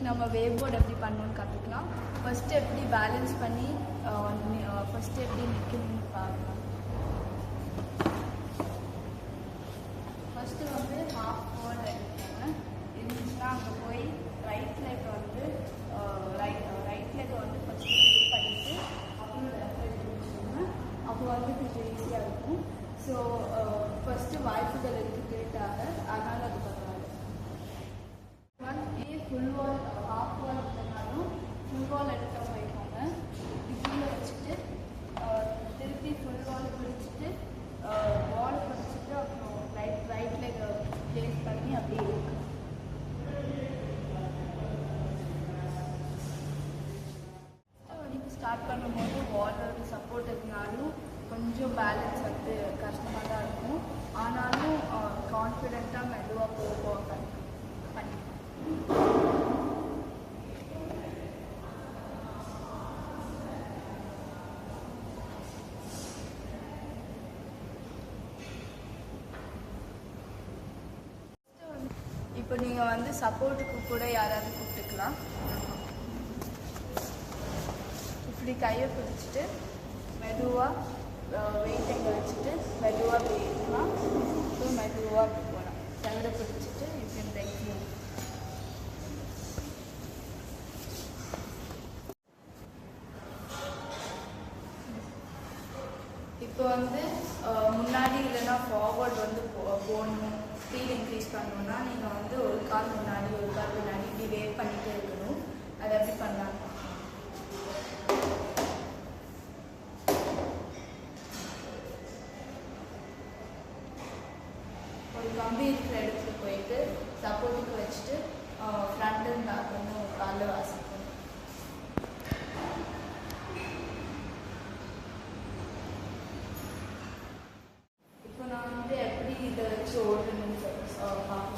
நம்ம wave board எப்படி பண்ணணும்னு கற்றுக்கலாம். ஃபஸ்ட்டு எப்படி பேலன்ஸ் பண்ணி ஃபஸ்ட்டு எப்படி நிற்கணும்னு பார்க்கலாம். ஃபஸ்ட்டு வந்து ஹாஃப் வேர்டு எடுத்துக்கோங்க. இருந்துச்சுன்னா அங்கே போய் ரைட் லெக் வந்து ஃபஸ்ட்டு ஃபில் பண்ணிவிட்டு அப்புறம் லெஃப்ட் லெக் முடிச்சுக்கோங்க. அப்போ வந்து கொஞ்சம் ஈஸியாக இருக்கும். ஸோ ஃபஸ்ட்டு வாய்ப்புகள் இருக்குட்டாக அதனால் அது பண்ணுவாங்க. ஃபுல் வால் ஹாஃப் வால் இல்லைனாலும் ஃபுல் வால் எடுத்து வைக்கோங்க. கீழே வச்சுட்டு திருப்பி ஃபுல் வால் பிடிச்சிட்டு வால் பிடிச்சிட்டு அப்புறம் ரைட் லெக் பிளேஸ் பண்ணி அப்படியே இருக்கு. ஸ்டார்ட் பண்ணும்போது வாலோட சப்போர்ட் இருந்தாலும் கொஞ்சம் பேலன்ஸ் வந்து கஷ்டமாக தான் இருக்கும். ஆனாலும் கான்ஃபிடென்ட்டாக மெதுவாக போக பண்ணிக்கலாம். இப்போ நீங்கள் வந்து சப்போர்ட்டுக்கு கூட யாராவது கூப்பிட்டுக்கலாம். இப்படி கையை பிடிச்சிட்டு மெதுவாக வெயிட் எங்கே வச்சுட்டு மெதுவாக போயிருக்கலாம். ஸோ மெதுவாக போகலாம். தவிர பிடிச்சிட்டு இப்போ இந்த இப்போ வந்து முன்னாடி இல்லைன்னா ஃபார்வர்ட் வந்து போகணும். ஸ்பீட் இன்க்ரீஸ் பண்ணணும்னா நீங்கள் வந்து ஒரு கால் முன்னாடி ஒரு கால் முன்னாடி இப்படி வேவ் பண்ணிகிட்டே இருக்கணும். அதை எப்படி பண்ணலாம். ஒரு கம்பி இருக்கிற இடத்துல போயிட்டு சப்போர்ட்டுக்கு வச்சுட்டு ஃப்ரண்ட் அண்ட் பேக் வந்து ஒரு காலில் வாசிக்கணும். இப்போ நான் வந்து எப்படி இதை வச்சு ஓடுறேன்னு பார்க்கலாம்.